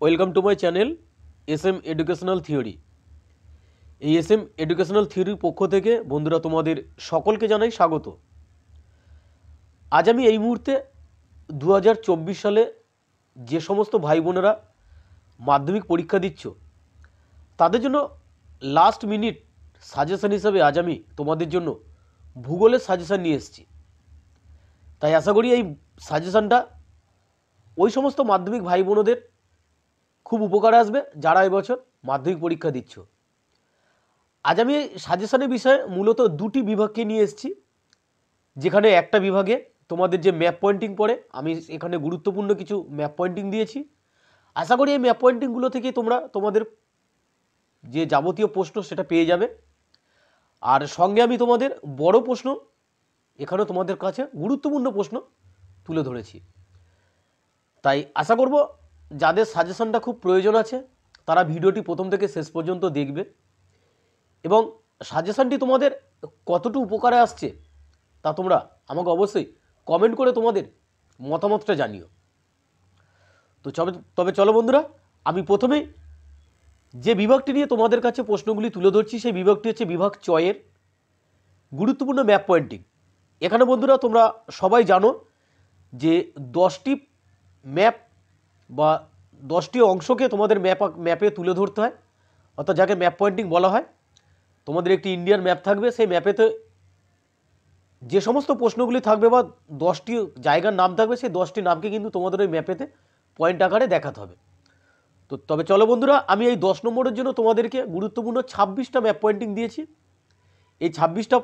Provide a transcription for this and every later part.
Welcome to my channel SM educational theory. এই SM educational থিওরির পক্ষ থেকে বন্ধুরা তোমাদের সকলকে জানাই স্বাগত। আজ আমি এই মুহূর্তে 2024 সালে যে সমস্ত ভাই বোনেরা মাধ্যমিক পরীক্ষা দিচ্ছ তাদের জন্য লাস্ট মিনিট সাজেশন হিসাবে আজ আমি তোমাদের জন্য ভূগোলের সাজেশন নিয়ে এসেছি। তাই আশা করি এই সাজেশনটা ওই সমস্ত মাধ্যমিক ভাই বোনদের খুব উপকারে আসবে যারা এবছর মাধ্যমিক পরীক্ষা দিচ্ছ। আজ আমি এই সাজেশনের বিষয়ে মূলত দুটি বিভাগকে নিয়ে এসেছি, যেখানে একটা বিভাগে তোমাদের যে ম্যাপ পয়েন্টিং পড়ে আমি এখানে গুরুত্বপূর্ণ কিছু ম্যাপ পয়েন্টিং দিয়েছি। আশা করি এই ম্যাপ পয়েন্টিংগুলো থেকে তোমরা তোমাদের যে যাবতীয় প্রশ্ন সেটা পেয়ে যাবে। আর সঙ্গে আমি তোমাদের বড় প্রশ্ন এখানে তোমাদের কাছে গুরুত্বপূর্ণ প্রশ্ন তুলে ধরেছি। তাই আশা করব যাদের সাজেশনটা খুব প্রয়োজন আছে তারা ভিডিওটি প্রথম থেকে শেষ পর্যন্ত দেখবে এবং সাজেশনটি তোমাদের কতটুকু উপকারে আসছে তা তোমরা আমাকে অবশ্যই কমেন্ট করে তোমাদের মতামতটা জানিও। তো তবে চলো বন্ধুরা, আমি প্রথমেই যে বিভাগটি নিয়ে তোমাদের কাছে প্রশ্নগুলি তুলে ধরছি সেই বিভাগটি হচ্ছে বিভাগ চয়ের গুরুত্বপূর্ণ ম্যাপ পয়েন্টিং। এখানে বন্ধুরা তোমরা সবাই জানো যে 10টি ম্যাপ বা 10টি অংশকে তোমাদের ম্যাপে তুলে ধরতে হয়, অর্থাৎ যাকে ম্যাপ পয়েন্টিং বলা হয়। তোমাদের একটি ইন্ডিয়ান ম্যাপ থাকবে, সেই ম্যাপেতে যে সমস্ত প্রশ্নগুলি থাকবে বা 10টি জায়গার নাম থাকবে সেই 10টি নামকে কিন্তু তোমাদের ওই ম্যাপেতে পয়েন্ট আকারে দেখাতে হবে। তো তবে চলো বন্ধুরা, আমি এই 10 নম্বরের জন্য তোমাদেরকে গুরুত্বপূর্ণ 26টা ম্যাপ পয়েন্টিং দিয়েছি। এই 26টা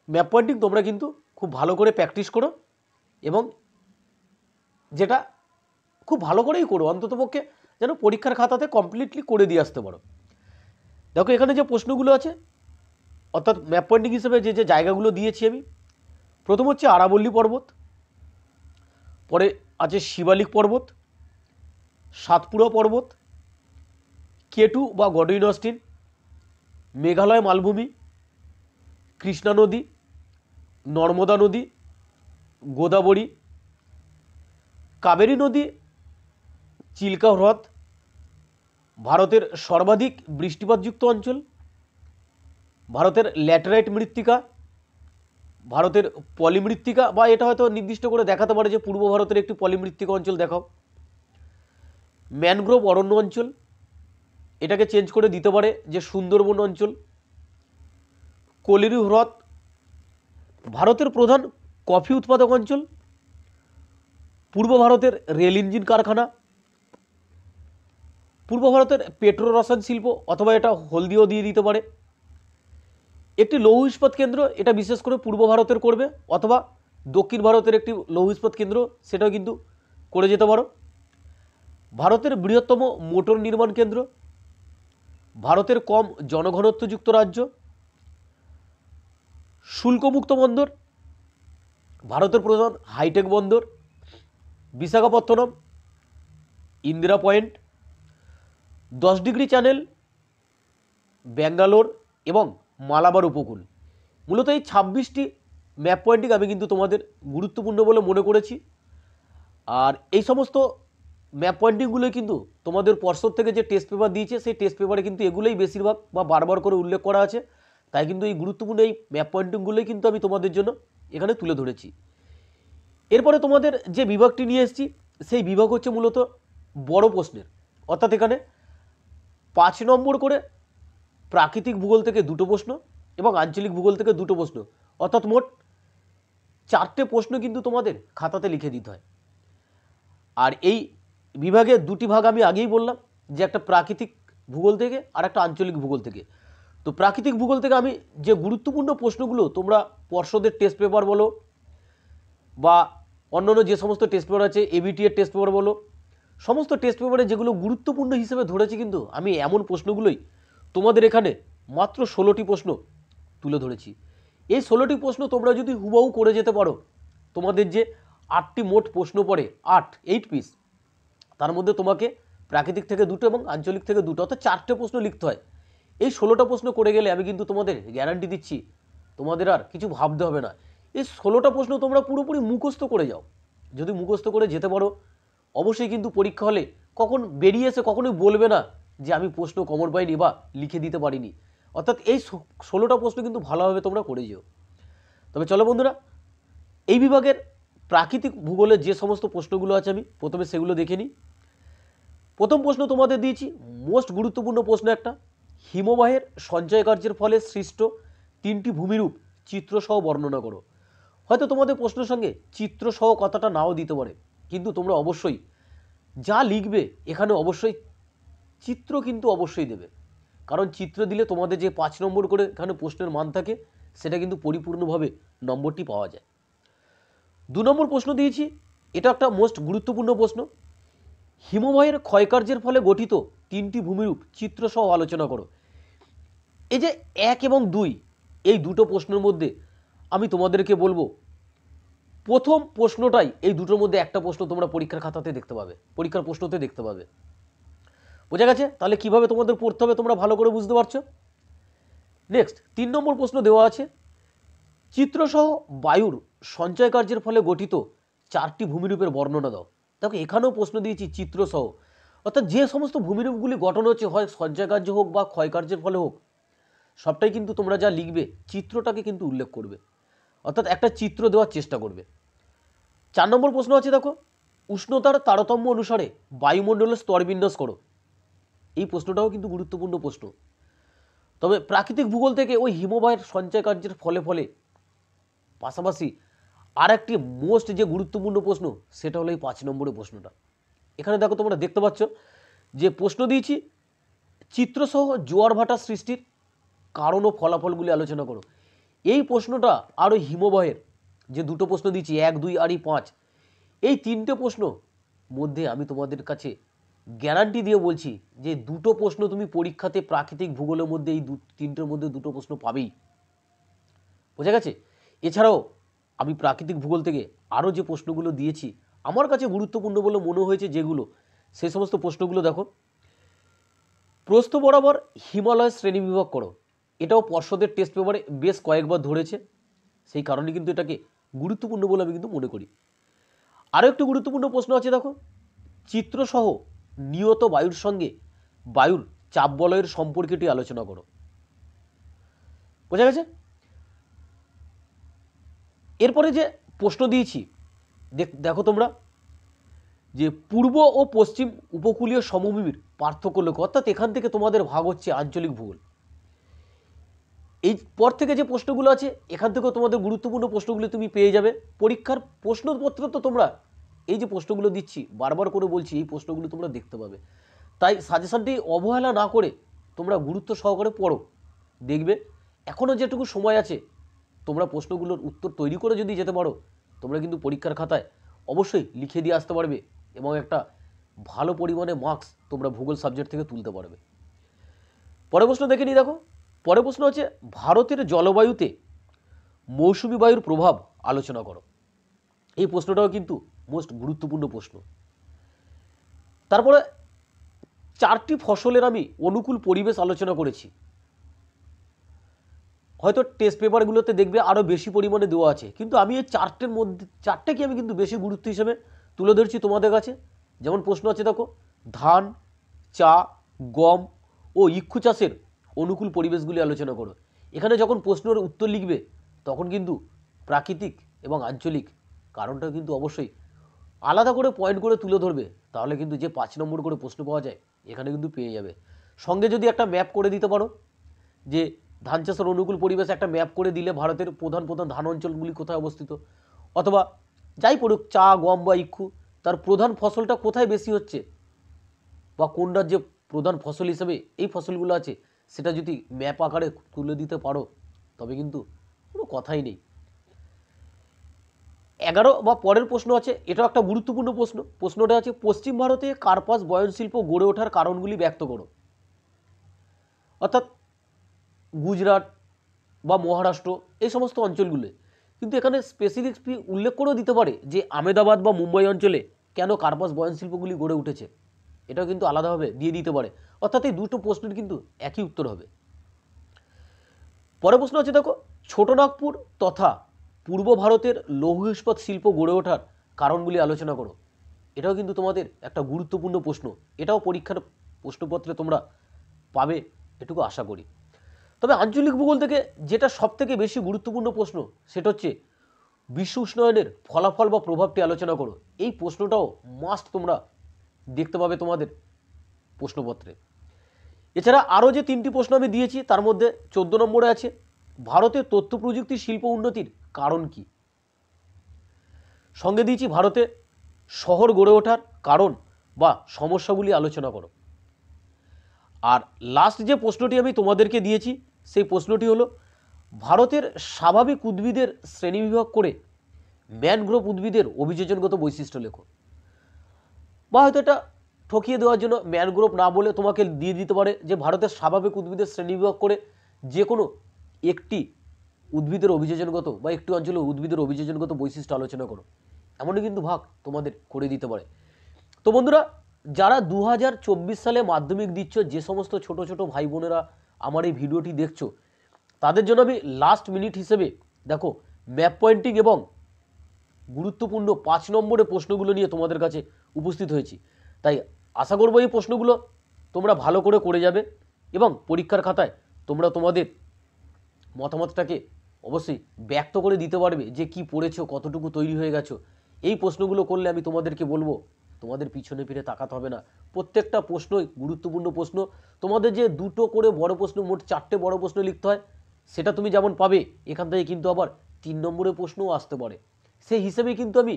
ম্যাপ পয়েন্টিং তোমরা কিন্তু খুব ভালো করে প্র্যাকটিস করো এবং যেটা খুব ভালো করেই করো, অন্ততপক্ষে যেন পরীক্ষার খাতাতে কমপ্লিটলি করে দিয়ে আসতে পারো। দেখো এখানে যে প্রশ্নগুলো আছে, অর্থাৎ ম্যাপ পয়েন্টিং হিসেবে যে যে জায়গাগুলো দিয়েছি আমি, প্রথম হচ্ছে আরাবল্লী পর্বত, পরে আছে শিবালিক পর্বত, সাতপুরা পর্বত, কেটু বা গডউইন অস্টিন, মেঘালয় মালভূমি, কৃষ্ণা নদী, নর্মদা নদী, গোদাবরী, কাবেরী নদী, চিল্কা হ্রদ, ভারতের সর্বাধিক বৃষ্টিপাতযুক্ত অঞ্চল, ভারতের ল্যাটেরাইট মৃত্তিকা, ভারতের পলিমৃত্তিকা, বা এটা হয়তো নির্দিষ্ট করে দেখাতে পারে যে পূর্ব ভারতের একটি পলিমৃত্তিকা অঞ্চল দেখাও, ম্যানগ্রোভ অরণ্য অঞ্চল, এটাকে চেঞ্জ করে দিতে পারে যে সুন্দরবন অঞ্চল, কোলিরি হ্রদ, ভারতের প্রধান কফি উৎপাদক অঞ্চল, পূর্ব ভারতের রেল ইঞ্জিন কারখানা, পূর্ব ভারতের পেট্রো রসায়ন শিল্প, অথবা এটা হলদিও দিয়ে দিতে পারে, একটি লৌহ ইস্পাত কেন্দ্র, এটা বিশেষ করে পূর্ব ভারতের করবে, অথবা দক্ষিণ ভারতের একটি লৌহ ইস্পাত কেন্দ্র, সেটাও কিন্তু করে যেতে পারো, ভারতের বৃহত্তম মোটর নির্মাণ কেন্দ্র, ভারতের কম জনঘনত্বযুক্ত রাজ্য, শুল্কমুক্ত বন্দর, ভারতের প্রধান হাইটেক বন্দর, Visakhapatnam, Indira point, 10 degree channel, Bangalore এবং মালাবার উপকূল। মূলত এই 26টি ম্যাপ পয়েন্টিং আমি কিন্তু তোমাদের গুরুত্বপূর্ণ বলে মনে করেছি। আর এই সমস্ত ম্যাপ পয়েন্টিংগুলোই কিন্তু তোমাদের পর্ষদ থেকে যে টেস্ট পেপার দিয়েছে সেই টেস্ট পেপারে কিন্তু এগুলোই বেশিরভাগ বা বারবার করে উল্লেখ করা আছে। তাই কিন্তু এই গুরুত্বপূর্ণ এই ম্যাপ পয়েন্টিংগুলোই কিন্তু আমি তোমাদের জন্য এখানে তুলে ধরেছি। এরপরে তোমাদের যে বিভাগটি নিয়ে এসেছি সেই বিভাগ হচ্ছে মূলত বড় প্রশ্নের, অর্থাৎ এখানে 5 নম্বর করে প্রাকৃতিক ভূগোল থেকে 2টো প্রশ্ন এবং আঞ্চলিক ভূগোল থেকে 2টো প্রশ্ন, অর্থাৎ মোট 4টে প্রশ্ন কিন্তু তোমাদের খাতাতে লিখে দিতে হয়। আর এই বিভাগে 2টি ভাগ আমি আগেই বললাম, যে একটা প্রাকৃতিক ভূগোল থেকে আর একটা আঞ্চলিক ভূগোল থেকে। তো প্রাকৃতিক ভূগোল থেকে আমি যে গুরুত্বপূর্ণ প্রশ্নগুলো তোমরা পর্ষদের টেস্ট পেপার বলো বা অন্যান্য যে সমস্ত টেস্ট পেপার আছে, এবিটি এর টেস্ট পেপার বলো, সমস্ত টেস্ট পেপারে যেগুলো গুরুত্বপূর্ণ হিসেবে ধরেছি কিন্তু আমি এমন প্রশ্নগুলোই তোমাদের এখানে মাত্র 16টি প্রশ্ন তুলে ধরেছি। এই 16টি প্রশ্ন তোমরা যদি হুবহু করে যেতে পারো, তোমাদের যে 8টি মোট প্রশ্ন পড়ে 8 পিস, তার মধ্যে তোমাকে প্রাকৃতিক থেকে 2টো এবং আঞ্চলিক থেকে 2টো, অর্থাৎ 4টে প্রশ্ন লিখতে হয়। এই 16টা প্রশ্ন করে গেলে আমি কিন্তু তোমাদের গ্যারান্টি দিচ্ছি তোমাদের আর কিছু ভাবতে হবে না। এই 16টা প্রশ্ন তোমরা পুরোপুরি মুখস্থ করে যাও। যদি মুখস্থ করে যেতে পারো অবশ্যই কিন্তু পরীক্ষা হলে কখন বেরিয়ে এসে কখনোই বলবে না যে আমি প্রশ্ন কমন পাইনি বা লিখে দিতে পারিনি। অর্থাৎ এই 16টা প্রশ্ন কিন্তু ভালোভাবে তোমরা করে যেও। তবে চলো বন্ধুরা, এই বিভাগের প্রাকৃতিক ভূগোলের যে সমস্ত প্রশ্নগুলো আছে আমি প্রথমে সেগুলো দেখে নিই। প্রথম প্রশ্ন তোমাদের দিয়েছি, মোস্ট গুরুত্বপূর্ণ প্রশ্ন একটা, হিমবাহের সঞ্চয় কার্যের ফলে সৃষ্ট 3টি ভূমিরূপ চিত্রসহ বর্ণনা করো। হয়তো তোমাদের প্রশ্নের সঙ্গে চিত্রসহ কথাটা নাও দিতে পারে, কিন্তু তোমরা অবশ্যই যা লিখবে এখানে অবশ্যই চিত্র কিন্তু অবশ্যই দেবে, কারণ চিত্র দিলে তোমাদের যে 5 নম্বর করে এখানে প্রশ্নের মান থাকে সেটা কিন্তু পরিপূর্ণভাবে নম্বরটি পাওয়া যায়। 2 নম্বর প্রশ্ন দিয়েছি, এটা একটা মোস্ট গুরুত্বপূর্ণ প্রশ্ন, হিমবাহের ক্ষয়কার্যের ফলে গঠিত 3টি ভূমিরূপ চিত্রসহ আলোচনা করো। এই যে 1 এবং 2 এই দুটো প্রশ্নের মধ্যে আমি তোমাদেরকে বলবো প্রথম প্রশ্নটাই এই দুটোর মধ্যে একটা প্রশ্ন তোমরা পরীক্ষার খাতাতে দেখতে পাবে, পরীক্ষার প্রশ্নতে দেখতে পাবে। বোঝা গেছে? তাহলে কিভাবে তোমাদের পড়তে হবে তোমরা ভালো করে বুঝতে পারছো। নেক্সট 3 নম্বর প্রশ্ন দেওয়া আছে, চিত্রসহ বায়ুর সঞ্চয় কার্যের ফলে গঠিত 4টি ভূমিরূপের বর্ণনা দাও। দেখো এখানেও প্রশ্ন দিয়েছি চিত্রসহ, অর্থাৎ যে সমস্ত ভূমিরূপগুলি গঠন হচ্ছে হয় সঞ্চয় কার্য হোক বা ক্ষয়কার্যের ফলে হোক, সবটাই কিন্তু তোমরা যা লিখবে চিত্রটাকে কিন্তু উল্লেখ করবে, অর্থাৎ একটা চিত্র দেওয়ার চেষ্টা করবে। 4 নম্বর প্রশ্ন আছে দেখো, উষ্ণতার তারতম্য অনুসারে বায়ুমণ্ডলের স্তর বিন্যাস করো। এই প্রশ্নটাও কিন্তু গুরুত্বপূর্ণ প্রশ্ন। তবে প্রাকৃতিক ভূগোল থেকে ওই হিমবাহের সঞ্চয় কার্যের ফলে ফলে পাশাপাশি আর একটি মোস্ট যে গুরুত্বপূর্ণ প্রশ্ন সেটা হলো এই 5 নম্বরের প্রশ্নটা। এখানে দেখো তোমরা দেখতে পাচ্ছ যে প্রশ্ন দিয়েছি, চিত্রসহ জোয়ার ভাটা সৃষ্টির কারণ ও ফলাফলগুলি আলোচনা করো। এই প্রশ্নটা আর ওই হিমবাহের যে দুটো প্রশ্ন দিয়েছি 1, 2 আর 5, এই 3টে প্রশ্ন মধ্যে আমি তোমাদের কাছে গ্যারান্টি দিয়ে বলছি যে দুটো প্রশ্ন তুমি পরীক্ষাতে প্রাকৃতিক ভূগোলের মধ্যে এই 3টের মধ্যে দুটো প্রশ্ন পাবেই। বোঝা গেছে? এছাড়াও আমি প্রাকৃতিক ভূগোল থেকে আরও যে প্রশ্নগুলো দিয়েছি আমার কাছে গুরুত্বপূর্ণ বলে মনে হয়েছে যেগুলো, সেই সমস্ত প্রশ্নগুলো দেখো। প্রস্থ বরাবর হিমালয় শ্রেণীবিভাগ করো। এটাও পর্ষদের টেস্ট পেপারে বেশ কয়েকবার ধরেছে, সেই কারণে কিন্তু এটাকে গুরুত্বপূর্ণ বলে আমি কিন্তু মনে করি। আরও একটি গুরুত্বপূর্ণ প্রশ্ন আছে দেখো, চিত্রসহ নিয়ত বায়ুর সঙ্গে বায়ুর চাপ বলয়ের সম্পর্কটি আলোচনা করো। বোঝা গেছে? এরপরে যে প্রশ্ন দিয়েছি দেখো তোমরা, যে পূর্ব ও পশ্চিম উপকূলীয় সমভূমির পার্থক্য লেখো। অর্থাৎ এখান থেকে তোমাদের ভাগ হচ্ছে আঞ্চলিক ভূগোল। এই পর থেকে যে প্রশ্নগুলো আছে এখান থেকেও তোমাদের গুরুত্বপূর্ণ প্রশ্নগুলো তুমি পেয়ে যাবে। পরীক্ষার প্রশ্নপত্র তো তোমরা এই যে প্রশ্নগুলো দিচ্ছি বারবার করে বলছি এই প্রশ্নগুলো তোমরা দেখতে পাবে, তাই সাজেশনটি অবহেলা না করে তোমরা গুরুত্ব সহকারে পড়ো। দেখবে এখনও যেটুকু সময় আছে তোমরা প্রশ্নগুলোর উত্তর তৈরি করে যদি যেতে পারো তোমরা কিন্তু পরীক্ষার খাতায় অবশ্যই লিখে দিয়ে আসতে পারবে এবং একটা ভালো পরিমাণে মার্কস তোমরা ভূগোল সাবজেক্ট থেকে তুলতে পারবে। পরের প্রশ্ন দেখে নিই দেখো। পরের প্রশ্ন হচ্ছে, ভারতের জলবায়ুতে মৌসুমী বায়ুর প্রভাব আলোচনা করো। এই প্রশ্নটাও কিন্তু মোস্ট গুরুত্বপূর্ণ প্রশ্ন। তারপরে 4টি ফসলের আমি অনুকূল পরিবেশ আলোচনা করেছি। হয়তো টেস্ট পেপারগুলোতে দেখবে আরও বেশি পরিমাণে দেওয়া আছে, কিন্তু আমি এই 4টের মধ্যে 4টেকে আমি কিন্তু বেশি গুরুত্ব হিসেবে তুলে ধরছি তোমাদের কাছে। যেমন প্রশ্ন আছে দেখো, ধান, চা, গম ও ইক্ষু চাষের অনুকূল পরিবেশগুলি আলোচনা করো। এখানে যখন প্রশ্নের উত্তর লিখবে তখন কিন্তু প্রাকৃতিক এবং আঞ্চলিক কারণটা কিন্তু অবশ্যই আলাদা করে পয়েন্ট করে তুলে ধরবে, তাহলে কিন্তু যে 5 নম্বর করে প্রশ্ন পাওয়া যায় এখানে কিন্তু পেয়ে যাবে। সঙ্গে যদি একটা ম্যাপ করে দিতে পারো, যে ধান চাষের অনুকূল পরিবেশ একটা ম্যাপ করে দিলে ভারতের প্রধান প্রধান ধান অঞ্চলগুলি কোথায় অবস্থিত, অথবা যাই পড়ুক চা, গম বা ইক্ষু, তার প্রধান ফসলটা কোথায় বেশি হচ্ছে বা কোন রাজ্যে প্রধান ফসল হিসেবে এই ফসলগুলো আছে, সেটা যদি ম্যাপ আকারে তুলে দিতে পারো তবে কিন্তু কোনো কথাই নেই। 11 বা পরের প্রশ্ন আছে, এটাও একটা গুরুত্বপূর্ণ প্রশ্ন। প্রশ্নটা আছে, পশ্চিম ভারতে কার্পাস বয়নশিল্প গড়ে ওঠার কারণগুলি ব্যক্ত করো। অর্থাৎ গুজরাট বা মহারাষ্ট্র এই সমস্ত অঞ্চলগুলো, কিন্তু এখানে স্পেসিফিক উল্লেখ করেও দিতে পারে যে আহমেদাবাদ বা মুম্বাই অঞ্চলে কেন কার্পাস বয়নশিল্পগুলি গড়ে উঠেছে, এটাও কিন্তু আলাদাভাবে দিয়ে দিতে পারে। অর্থাৎ এই দুটো প্রশ্নের কিন্তু একই উত্তর হবে। পরের প্রশ্ন আছে দেখো, ছোটনাগপুর তথা পূর্ব ভারতের লৌহ ইস্পাত শিল্প গড়ে ওঠার কারণগুলি আলোচনা করো। এটাও কিন্তু তোমাদের একটা গুরুত্বপূর্ণ প্রশ্ন, এটাও পরীক্ষার প্রশ্নপত্রে তোমরা পাবে এটুকু আশা করি। তবে আঞ্চলিক ভূগোল থেকে যেটা সবথেকে বেশি গুরুত্বপূর্ণ প্রশ্ন সেটা হচ্ছে বিশ্ব উষ্ণায়নের ফলাফল বা প্রভাবটি আলোচনা করো। এই প্রশ্নটাও মাস্ট তোমরা দেখতে পাবে তোমাদের প্রশ্নপত্রে। এছাড়া আরও যে 3টি প্রশ্ন আমি দিয়েছি তার মধ্যে 14 নম্বরে আছে ভারতের তথ্য প্রযুক্তি শিল্প উন্নতির কারণ কি। সঙ্গে দিয়েছি ভারতে শহর গড়ে ওঠার কারণ বা সমস্যাগুলি আলোচনা করো। আর লাস্ট যে প্রশ্নটি আমি তোমাদেরকে দিয়েছি সেই প্রশ্নটি হলো ভারতের স্বাভাবিক উদ্ভিদের শ্রেণীবিভাগ করে ম্যানগ্রোভ উদ্ভিদের অভিযোজনগত বৈশিষ্ট্য লেখো। বা হয়তো এটা ঠকিয়ে দেওয়ার জন্য ম্যানগ্রোভ না বলে তোমাকে দিয়ে দিতে পারে যে ভারতের স্বাভাবিক উদ্ভিদের শ্রেণীবিভাগ করে যে কোনো একটি উদ্ভিদের অভিযোজনগত বা একটি অঞ্চলের উদ্ভিদের অভিযোজনগত বৈশিষ্ট্য আলোচনা করো, এমনই কিন্তু ভাগ তোমাদের করে দিতে পারে। তো বন্ধুরা, যারা 2024 সালে মাধ্যমিক দিচ্ছ, যে সমস্ত ছোট ছোট ভাই বোনেরা আমার এই ভিডিওটি দেখছো, তাদের জন্য আমি লাস্ট মিনিট হিসেবে দেখো ম্যাপ পয়েন্টিং এবং গুরুত্বপূর্ণ 5 নম্বরের প্রশ্নগুলো নিয়ে তোমাদের কাছে উপস্থিত হয়েছি। তাই আশা করবো এই প্রশ্নগুলো তোমরা ভালো করে যাবে এবং পরীক্ষার খাতায় তোমরা তোমাদের মতামতটাকে অবশ্যই ব্যক্ত করে দিতে পারবে যে কি পড়েছো, কতটুকু তৈরি হয়ে গেছো। এই প্রশ্নগুলো করলে আমি তোমাদেরকে বলবো তোমাদের পিছনে ফিরে তাকাতে হবে না। প্রত্যেকটা প্রশ্নই গুরুত্বপূর্ণ প্রশ্ন। তোমাদের যে 2টো করে বড় প্রশ্ন, মোট 4টে বড় প্রশ্ন লিখতে হয়, সেটা তুমি যেমন পাবে, এখান থেকে কিন্তু আবার 3 নম্বরের প্রশ্নও আসতে পারে। সেই হিসেবে কিন্তু আমি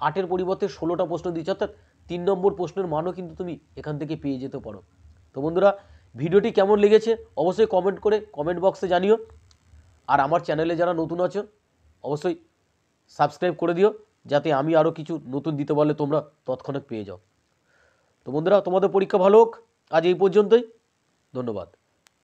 8-এর পরিবর্তে 16টা প্রশ্ন দিচ্ছি, অর্থাৎ 3 নম্বর প্রশ্নের মানও কিন্তু তুমি এখান থেকে পেয়ে যেতে পারো। তো বন্ধুরা, ভিডিওটি কেমন লেগেছে অবশ্যই কমেন্ট করে কমেন্ট বক্সে জানিও। আর আমার চ্যানেলে যারা নতুন আছো অবশ্যই সাবস্ক্রাইব করে দিও, যাতে আমি আরও কিছু নতুন দিতে পারলে তোমরা তৎক্ষণাৎ পেয়ে যাও। তো বন্ধুরা, তোমাদের পরীক্ষা ভালো হোক। আজ এই পর্যন্তই, ধন্যবাদ।